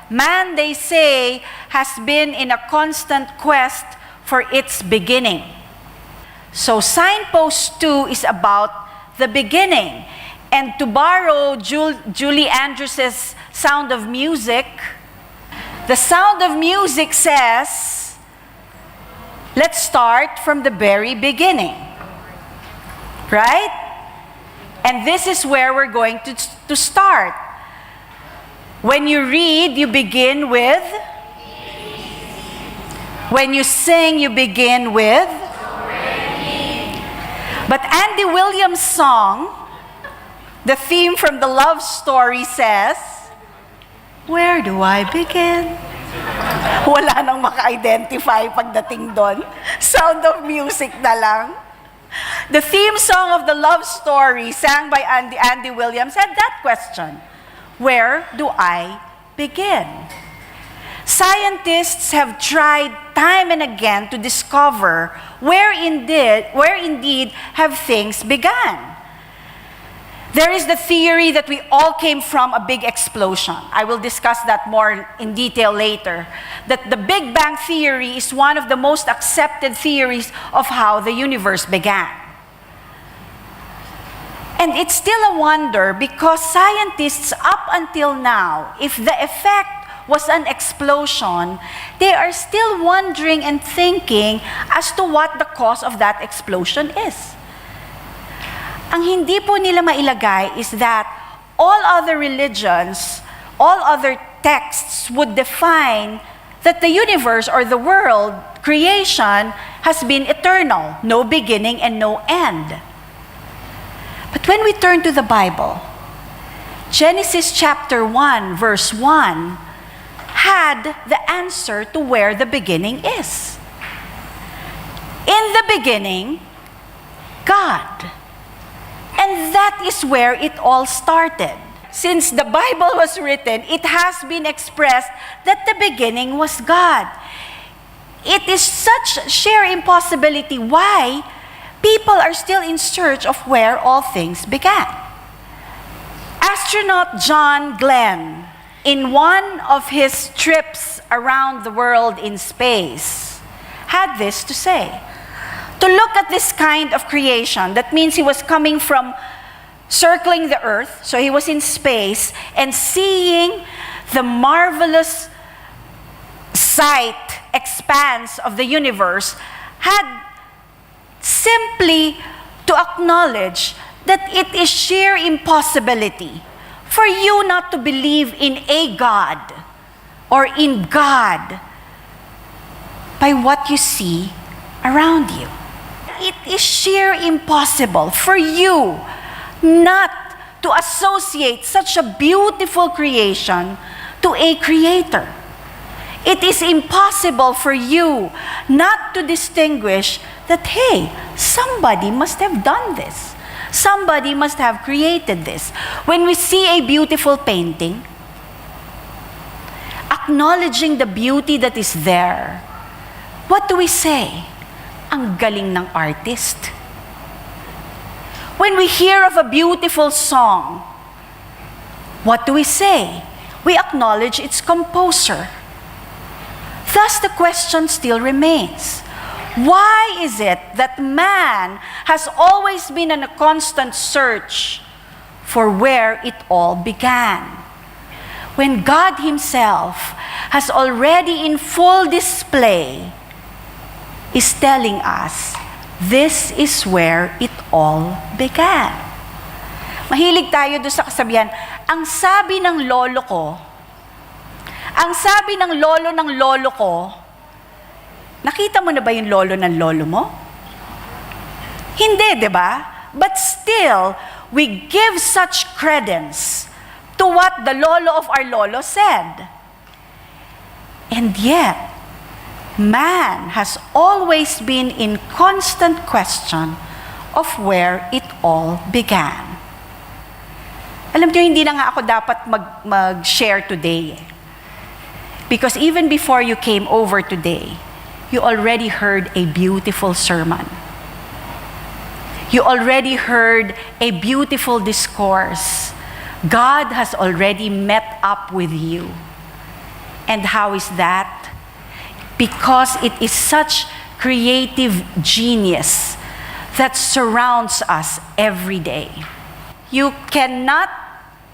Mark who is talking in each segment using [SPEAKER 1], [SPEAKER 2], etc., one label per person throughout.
[SPEAKER 1] man, they say, has been in a constant quest for its beginning. So Signpost 2 is about the beginning. And to borrow Julie Andrews' Sound of Music, the Sound of Music says, let's start from the very beginning. Right? And this is where we're going to start. When you read, you begin with. When you sing, you begin with. But Andy Williams' song, the theme from the love story says, where do I begin? Wala nang maka-identify pagdating doon. Sound of Music na lang. The theme song of the love story sang by Andy Williams had that question. Where do I begin? Scientists have tried time and again to discover where indeed have things begun. There is the theory that we all came from a big explosion. I will discuss that more in detail later. That the Big Bang theory is one of the most accepted theories of how the universe began. And it's still a wonder because scientists up until now, if the effect was an explosion, they are still wondering and thinking as to what the cause of that explosion is. Ang hindi po nila mailagay is that all other religions, all other texts would define that the universe or the world, creation, has been eternal, no beginning and no end. But when we turn to the Bible, Genesis chapter 1, verse 1, had the answer to where the beginning is. In the beginning, God. And that is where it all started. Since the Bible was written, it has been expressed that the beginning was God. It is such sheer impossibility why people are still in search of where all things began. Astronaut John Glenn, in one of his trips around the world in space, had this to say. To look at this kind of creation, that means he was coming from circling the earth, so he was in space, and seeing the marvelous sight, expanse of the universe, had simply to acknowledge that it is sheer impossibility for you not to believe in a God or in God by what you see around you. It is sheer impossible for you not to associate such a beautiful creation to a creator. It is impossible for you not to distinguish that, hey, somebody must have done this. Somebody must have created this. When we see a beautiful painting, acknowledging the beauty that is there, what do we say? Ang galing ng artist. When we hear of a beautiful song, what do we say? We acknowledge its composer. Thus, the question still remains. Why is it that man has always been in a constant search for where it all began, when God Himself has already in full display is telling us, this is where it all began. Mahilig tayo doon sa kasabihan, ang sabi ng lolo ko, nakita mo na ba yung lolo ng lolo mo? Hindi, di ba? But still, we give such credence to what the lolo of our lolo said. And yet, man has always been in constant question of where it all began. Alam niyo, hindi na nga ako dapat mag-share today. Because even before you came over today, you already heard a beautiful sermon. You already heard a beautiful discourse. God has already met up with you. And how is that? Because it is such creative genius that surrounds us every day. You cannot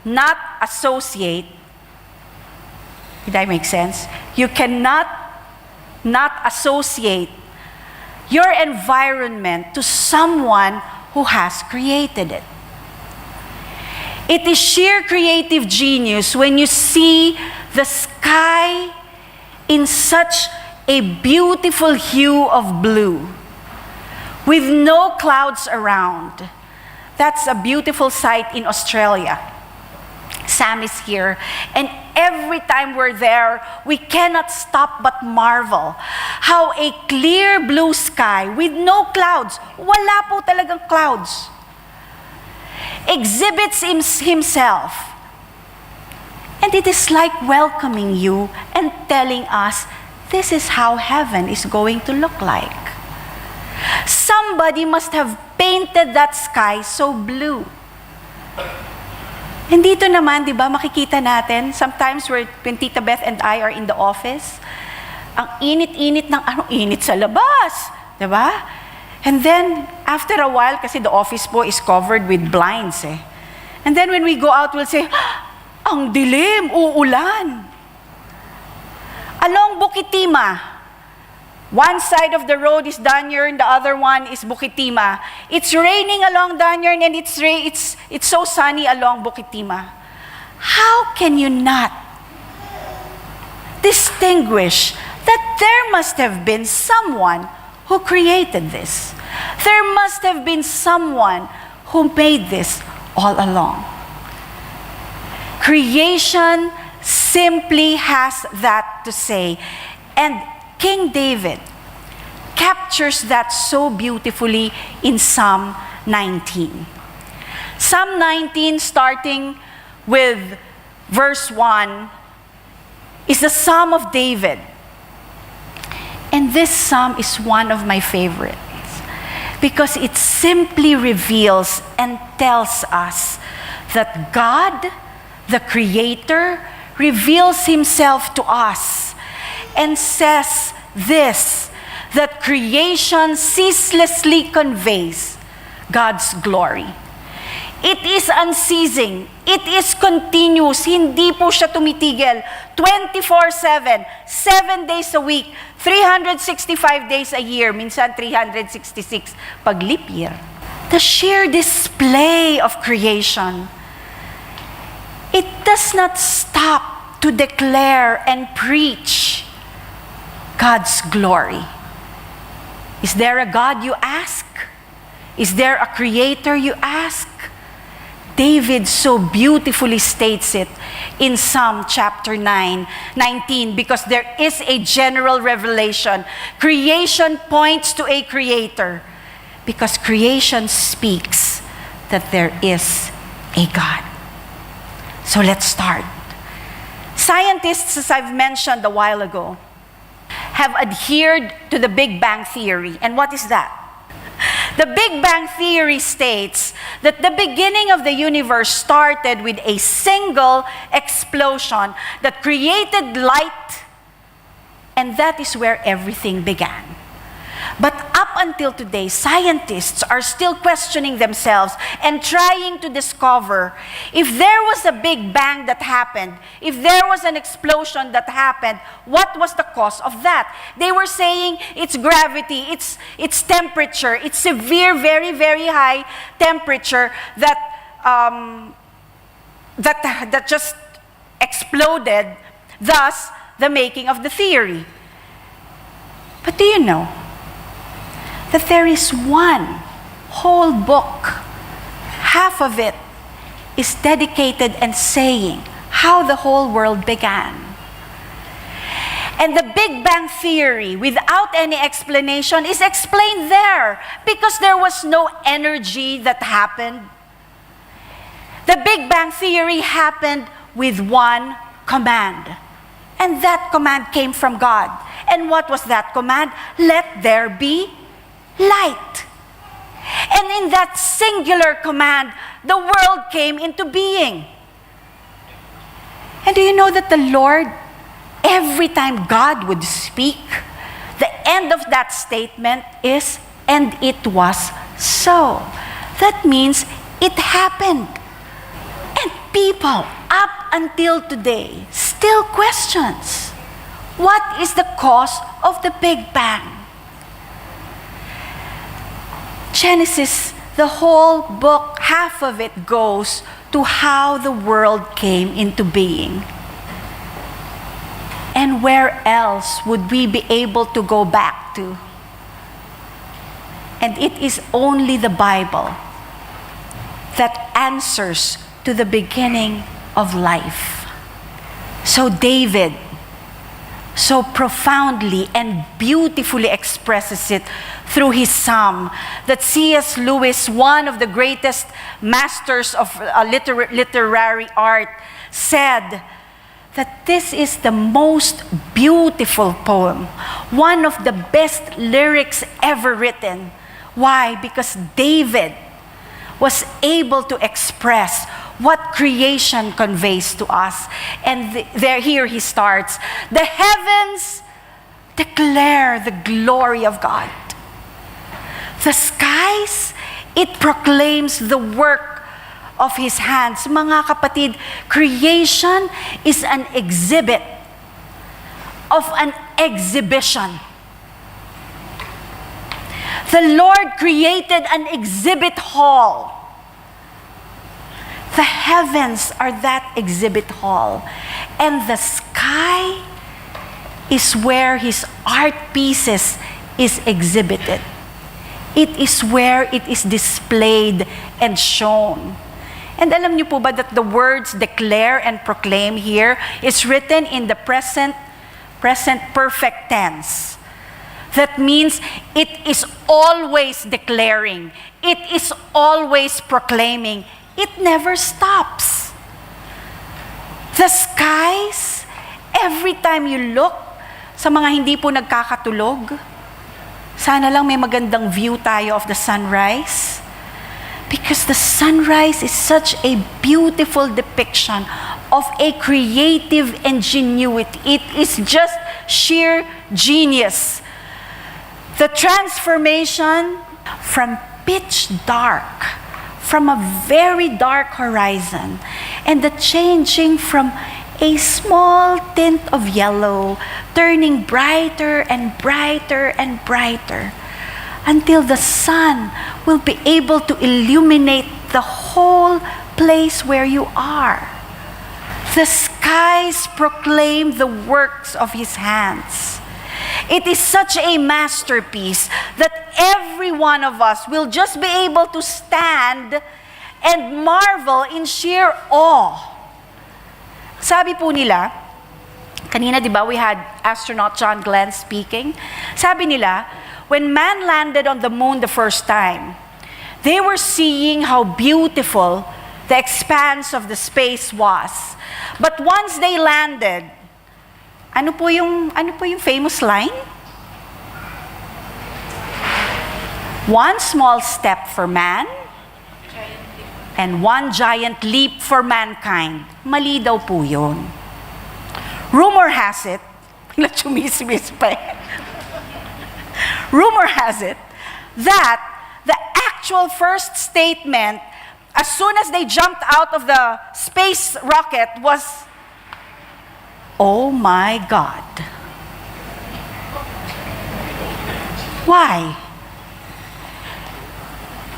[SPEAKER 1] not associate, did I make sense? You cannot not associate your environment to someone who has created it. It is sheer creative genius when you see the sky in such a beautiful hue of blue with no clouds around. That's a beautiful sight in Australia. Sam is here, and every time we're there, we cannot stop but marvel how a clear blue sky with no clouds, wala po talagang clouds, exhibits himself. And it is like welcoming you and telling us, this is how heaven is going to look like. Somebody must have painted that sky so blue. And dito naman, di ba, makikita natin, sometimes when Tita Beth and I are in the office, ang init-init ng init sa labas, di ba? And then, after a while, kasi the office po is covered with blinds eh. And then when we go out, we'll say, ang dilim, uulan. Along Bukitima, one side of the road is Danyern, the other one is Bukitima. It's raining along Danyern and it's so sunny along Bukitima. How can you not distinguish that there must have been someone who created this? There must have been someone who made this all along. Creation simply has that to say. And King David captures that so beautifully in Psalm 19. Psalm 19, starting with verse 1, is the Psalm of David. And this psalm is one of my favorites because it simply reveals and tells us that God, the Creator, reveals Himself to us and says this, that creation ceaselessly conveys God's glory. It is unceasing. It is continuous. Hindi po siya tumitigil. 24/7, 7 days a week, 365 days a year, minsan 366 pag leap year. The sheer display of creation, it does not stop to declare and preach God's glory. Is there a God, you ask? Is there a creator, you ask? David so beautifully states it in Psalm chapter 19, because there is a general revelation. Creation points to a creator, because creation speaks that there is a God. So let's start. Scientists, as I've mentioned a while ago, have adhered to the Big Bang Theory. And what is that? The Big Bang Theory states that the beginning of the universe started with a single explosion that created light, and that is where everything began. But up until today, scientists are still questioning themselves and trying to discover if there was a Big Bang that happened, if there was an explosion that happened, what was the cause of that? They were saying it's gravity, it's temperature, it's severe, very, very high temperature that just exploded, thus the making of the theory. But do you know that there is one whole book, half of it is dedicated and saying how the whole world began. And the Big Bang Theory, without any explanation, is explained there because there was no energy that happened. The Big Bang Theory happened with one command. And that command came from God. And what was that command? Let there be light. And in that singular command, the world came into being. And do you know that the Lord, every time God would speak, the end of that statement is, and it was so. That means it happened. And people, up until today, still questions, what is the cause of the Big Bang? Genesis, the whole book, half of it goes to how the world came into being. And where else would we be able to go back to? And it is only the Bible that answers to the beginning of life. So David so profoundly and beautifully expresses it through his psalm that C.S. Lewis, one of the greatest masters of literary art, said that this is the most beautiful poem, one of the best lyrics ever written. Why? Because David was able to express what creation conveys to us. And here he starts, the heavens declare the glory of God. The skies, it proclaims the work of his hands. Mga kapatid, creation is an exhibit of an exhibition. The Lord created an exhibit hall. The heavens are that exhibit hall. And the sky is where his art pieces is exhibited. It is where it is displayed and shown. And alam niyo po ba that the words declare and proclaim here is written in the present perfect tense. That means it is always declaring. It is always proclaiming. It never stops. The skies, every time you look, sa mga hindi po nagkakatulog, sana lang may magandang view tayo of the sunrise. Because the sunrise is such a beautiful depiction of a creative ingenuity. It is just sheer genius. The transformation from pitch dark, from a very dark horizon, and the changing from a small tint of yellow, turning brighter and brighter and brighter, until the sun will be able to illuminate the whole place where you are. The skies proclaim the works of his hands. It is such a masterpiece that every one of us will just be able to stand and marvel in sheer awe. Sabi po nila, kanina di ba we had astronaut John Glenn speaking, sabi nila, when man landed on the moon the first time, they were seeing how beautiful the expanse of the space was. But once they landed, ano po yung famous line? One small step for man and one giant leap for mankind. Mali daw po yun. Rumor has it, chumismis pa eh. Rumor has it that the actual first statement, as soon as they jumped out of the space rocket, was, "Oh my God." Why?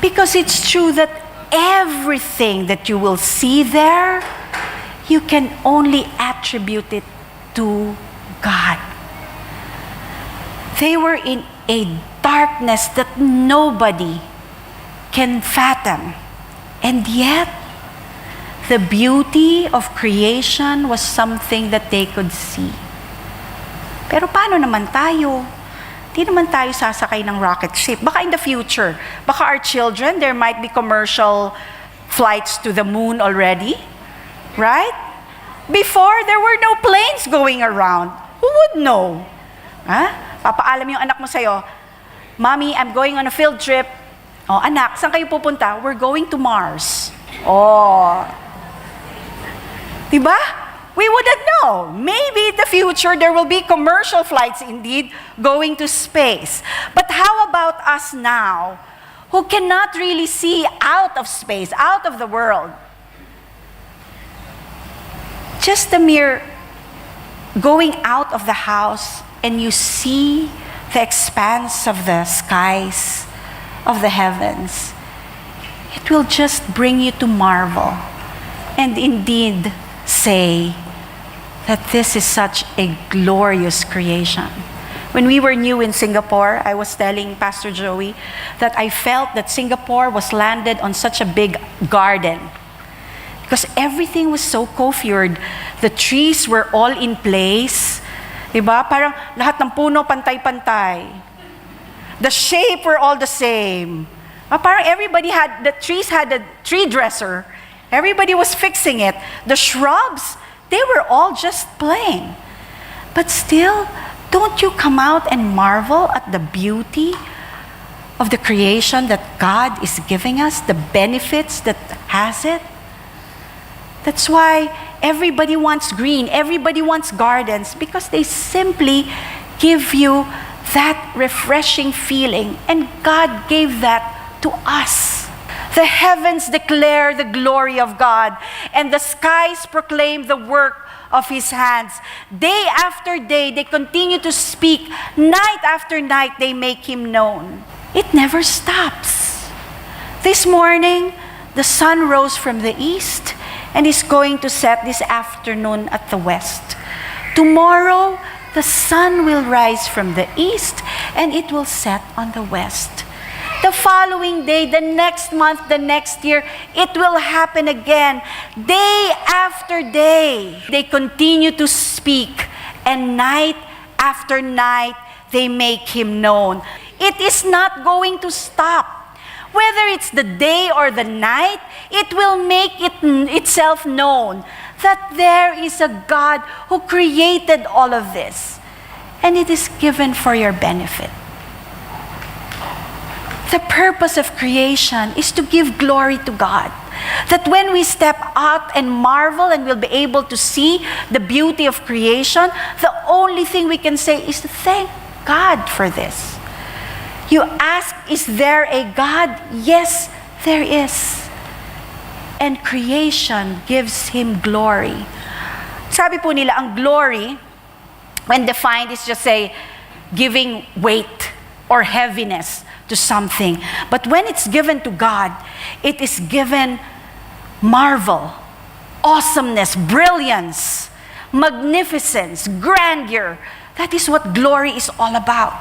[SPEAKER 1] Because it's true that everything that you will see there, you can only attribute it to God. They were in a darkness that nobody can fathom. And yet, the beauty of creation was something that they could see. Pero paano naman tayo? Di naman tayo sasakay ng rocket ship. Baka in the future, baka our children, there might be commercial flights to the moon already. Right? Before, there were no planes going around. Who would know? Papaalam yung anak mo sa'yo, "Mommy, I'm going on a field trip." "Oh, anak, saan kayo pupunta?" "We're going to Mars." Oh. Diba? we wouldn't know. Maybe in the future there will be commercial flights indeed going to space. But how about us now, who cannot really see out of space, out of the world? Just the mere going out of the house and you see the expanse of the skies, of the heavens, it will just bring you to marvel and indeed say that this is such a glorious creation. When we were new in Singapore, I was telling Pastor Joey that I felt that Singapore was landed on such a big garden because everything was so coiffured. The trees were all in place. Diba? Parang lahat ng puno pantay-pantay. The shape were all the same. Parang the trees had a tree dresser. Everybody was fixing it. The shrubs, they were all just plain. But still, don't you come out and marvel at the beauty of the creation that God is giving us, the benefits that has it? That's why everybody wants green, everybody wants gardens, because they simply give you that refreshing feeling. And God gave that to us. The heavens declare the glory of God, and the skies proclaim the work of His hands. Day after day, they continue to speak. Night after night, they make Him known. It never stops. This morning, the sun rose from the east and is going to set this afternoon at the west. Tomorrow, the sun will rise from the east and it will set on the west. The following day, the next month, the next year, it will happen again. Day after day, they continue to speak, and night after night, they make Him known. It is not going to stop. Whether it's the day or the night, it will make itself known that there is a God who created all of this, and it is given for your benefit. The purpose of creation is to give glory to God. That when we step out and marvel and we'll be able to see the beauty of creation, the only thing we can say is to thank God for this. You ask, is there a God? Yes, there is. And creation gives Him glory. Sabi po nila, ang glory, when defined, is just say, giving weight or heaviness to something. But when it's given to God, it is given marvel, awesomeness, brilliance, magnificence, grandeur. That is what glory is all about.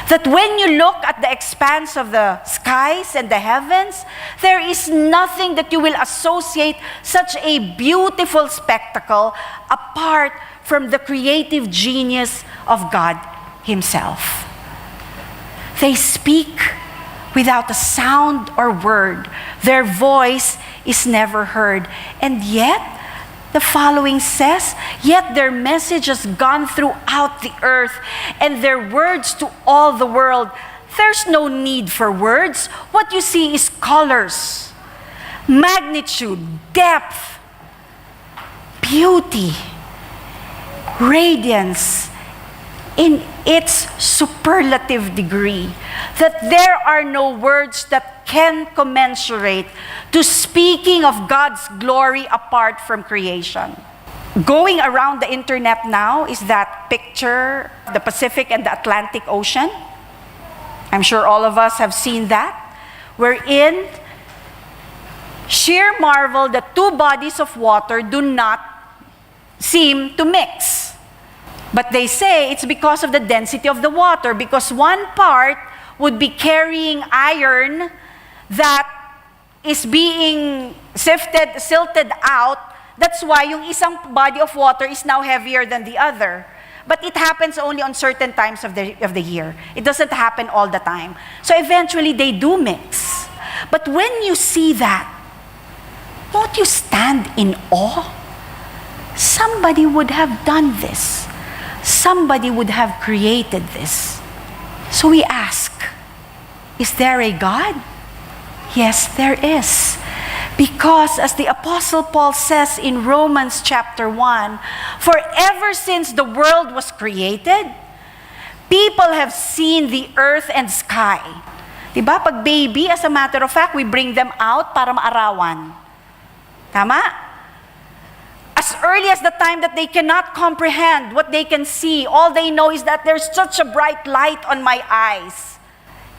[SPEAKER 1] That when you look at the expanse of the skies and the heavens, there is nothing that you will associate such a beautiful spectacle apart from the creative genius of God Himself. They speak without a sound or word. Their voice is never heard. And yet, the following says, yet their message has gone throughout the earth, and their words to all the world. There's no need for words. What you see is colors, magnitude, depth, beauty, radiance, in its superlative degree, that there are no words that can commensurate to speaking of God's glory apart from creation. Going around the internet now is that picture, the Pacific and the Atlantic Ocean. I'm sure all of us have seen that, wherein sheer marvel that two bodies of water do not seem to mix. But they say it's because of the density of the water, because one part would be carrying iron that is being silted out. That's why yung isang body of water is now heavier than the other. But it happens only on certain times of the year. It doesn't happen all the time. So eventually they do mix. But when you see that, won't you stand in awe? Somebody would have done this. Somebody would have created this. So we ask, is there a God? Yes, there is. Because as the Apostle Paul says in Romans chapter 1, for ever since the world was created, people have seen the earth and sky. Diba? Pag baby, as a matter of fact, we bring them out para maarawan. Tama? As early as the time that they cannot comprehend what they can see, all they know is that there's such a bright light on my eyes.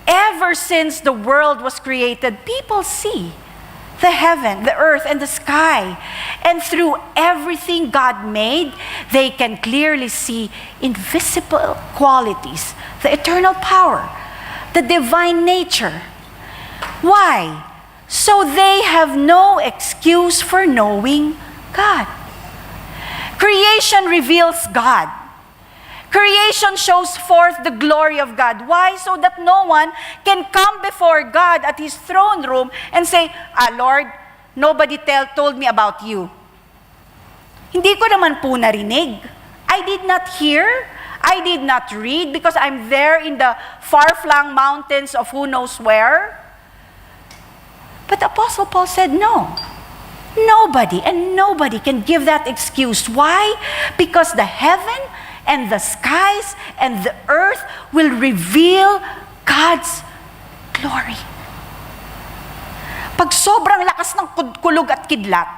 [SPEAKER 1] Ever since the world was created, people see the heaven, the earth, and the sky. And through everything God made, they can clearly see invisible qualities, the eternal power, the divine nature. Why? So they have no excuse for knowing God. Creation reveals God. Creation shows forth the glory of God. Why? So that no one can come before God at His throne room and say, Lord, nobody told me about you. Hindi ko naman po narinig. I did not hear. I did not read because I'm there in the far-flung mountains of who knows where. But Apostle Paul said, no. Nobody can give that excuse. Why? Because the heaven and the skies and the earth will reveal God's glory. Pag sobrang lakas ng kulog at kidlat,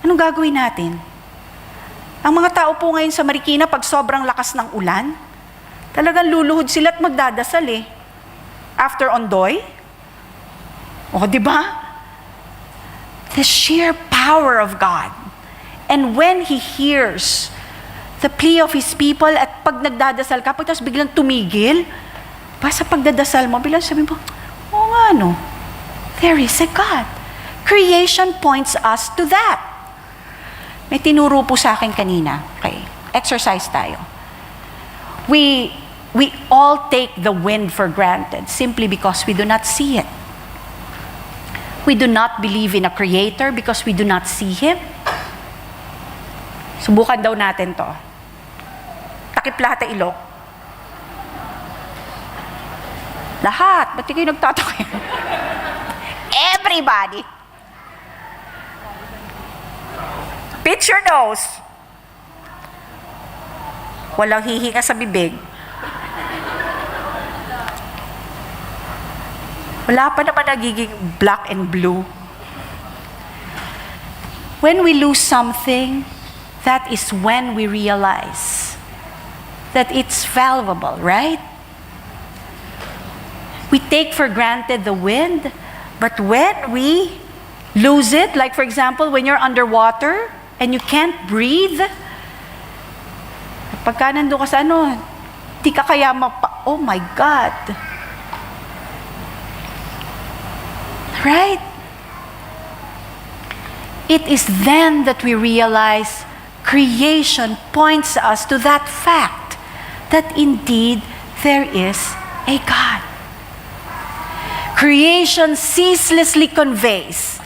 [SPEAKER 1] anong gagawin natin? Ang mga tao po ngayon sa Marikina, pag sobrang lakas ng ulan, talagang luluhod sila at magdadasal After ondoy. O, di ba? The sheer power of God. And when He hears the plea of His people, at pag nagdadasal ka, tapos biglang tumigil, sa pagdadasal mo, biglang sabi mo, there is a God. Creation points us to that. May tinuro po sa akin kanina. Okay, exercise tayo. We all take the wind for granted simply because we do not see it. We do not believe in a creator because we do not see Him. Subukan daw natin to. Takip lahat ang ilok. Lahat. Ba't kayo nagtatakip? Everybody. Pinch your nose. Walang hihinga sa bibig. Wala pa naman nagiging black and blue. When we lose something, that is when we realize that it's valuable, right? We take for granted the wind, but when we lose it, like for example, when you're underwater and you can't breathe, pagka nandun ka sa di ka kaya oh my God. Right? It is then that we realize creation points us to that fact that indeed there is a God. Creation ceaselessly conveys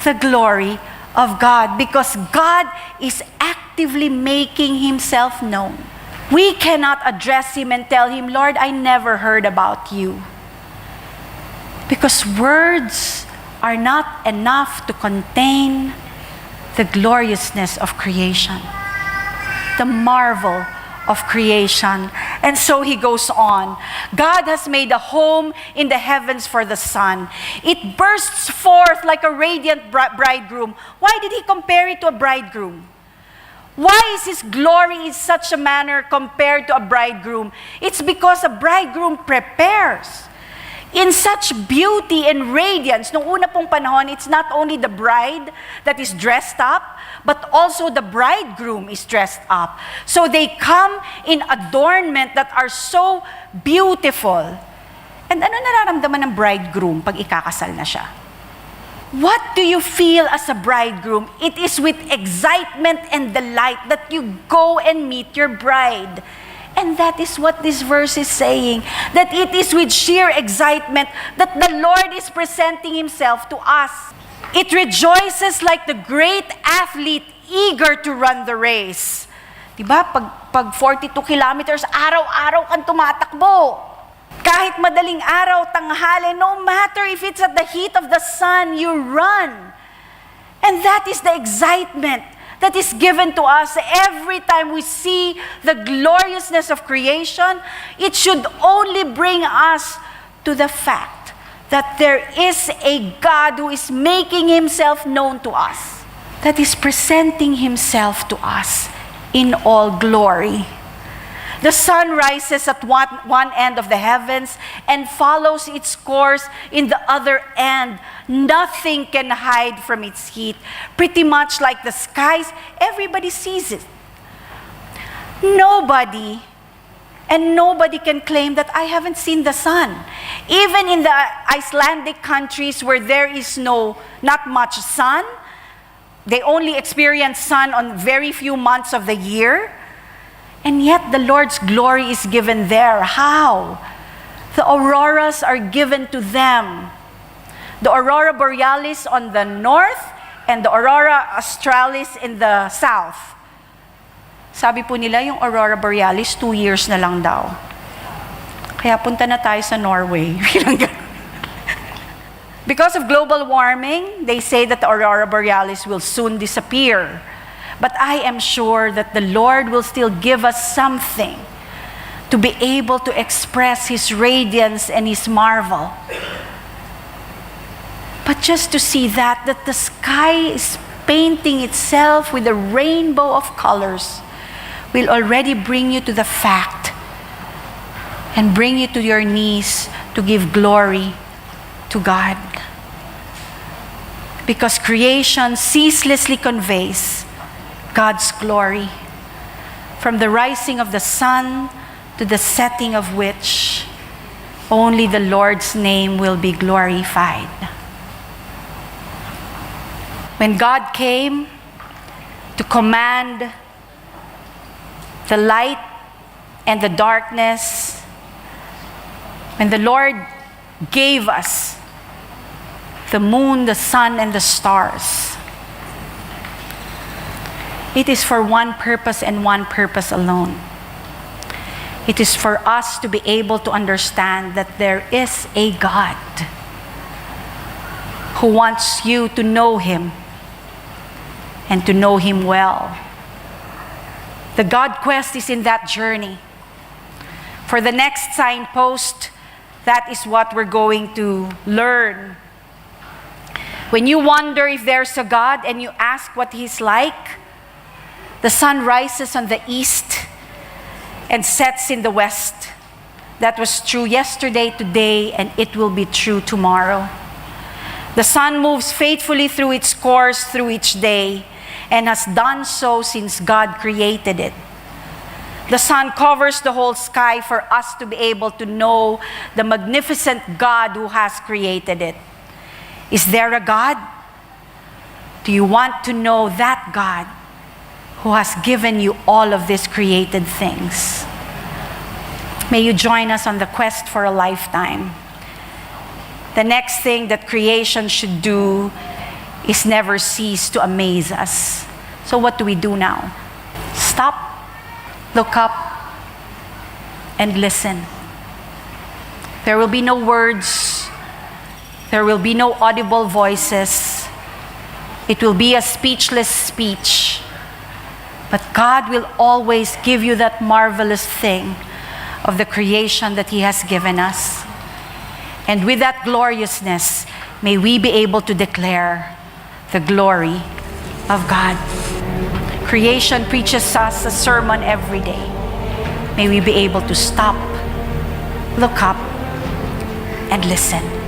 [SPEAKER 1] the glory of God because God is actively making Himself known. We cannot address Him and tell Him, Lord, I never heard about you. Because words are not enough to contain the gloriousness of creation, the marvel of creation. And so he goes on. God has made a home in the heavens for the sun. It bursts forth like a radiant bridegroom. Why did he compare it to a bridegroom? Why is His glory in such a manner compared to a bridegroom? It's because a bridegroom prepares in such beauty and radiance. Nung una pong panahon, it's not only the bride that is dressed up, but also the bridegroom is dressed up. So they come in adornment that are so beautiful. And ano nararamdaman ng bridegroom pag ikakasal na siya? What do you feel as a bridegroom? It is with excitement and delight that you go and meet your bride. And that is what this verse is saying, that it is with sheer excitement that the Lord is presenting Himself to us. It rejoices like the great athlete eager to run the race. Diba? Pag 42 kilometers, araw-araw kang tumatakbo. Kahit madaling araw, tanghali, no matter if it's at the heat of the sun, you run. And that is the excitement that is given to us every time we see the gloriousness of creation. It should only bring us to the fact that there is a God who is making himself known to us, that is presenting himself to us in all glory. The sun rises at one end of the heavens and follows its course in the other end. Nothing can hide from its heat. Pretty much like the skies, everybody sees it. Nobody can claim that I haven't seen the sun. Even in the Icelandic countries where there is not much sun, they only experience sun on very few months of the year. And yet the Lord's glory is given there. How? The auroras are given to them. The aurora borealis on the north and the aurora australis in the south. Sabi po nila, yung aurora borealis, 2 years na lang daw. Kaya punta na tayo sa Norway. Because of global warming, they say that the aurora borealis will soon disappear. But I am sure that the Lord will still give us something to be able to express his radiance and his marvel. But just to see that the sky is painting itself with a rainbow of colors will already bring you to the fact and bring you to your knees to give glory to God. Because creation ceaselessly conveys God's glory, from the rising of the sun to the setting of which only the Lord's name will be glorified. When God came to command the light and the darkness, when the Lord gave us the moon, the sun, and the stars, it is for one purpose and one purpose alone. It is for us to be able to understand that there is a God who wants you to know him and to know him well. The God quest is in that journey. For the next signpost, that is what we're going to learn. When you wonder if there's a God and you ask what he's like, the sun rises on the east and sets in the west. That was true yesterday, today, and it will be true tomorrow. The sun moves faithfully through its course through each day and has done so since God created it. The sun covers the whole sky for us to be able to know the magnificent God who has created it. Is there a God? Do you want to know that God who has given you all of these created things? May you join us on the quest for a lifetime. The next thing that creation should do is never cease to amaze us. So what do we do now? Stop, look up, and listen. There will be no words. There will be no audible voices. It will be a speechless speech. But God will always give you that marvelous thing of the creation that he has given us. And with that gloriousness, may we be able to declare the glory of God. Creation preaches us a sermon every day. May we be able to stop, look up, and listen.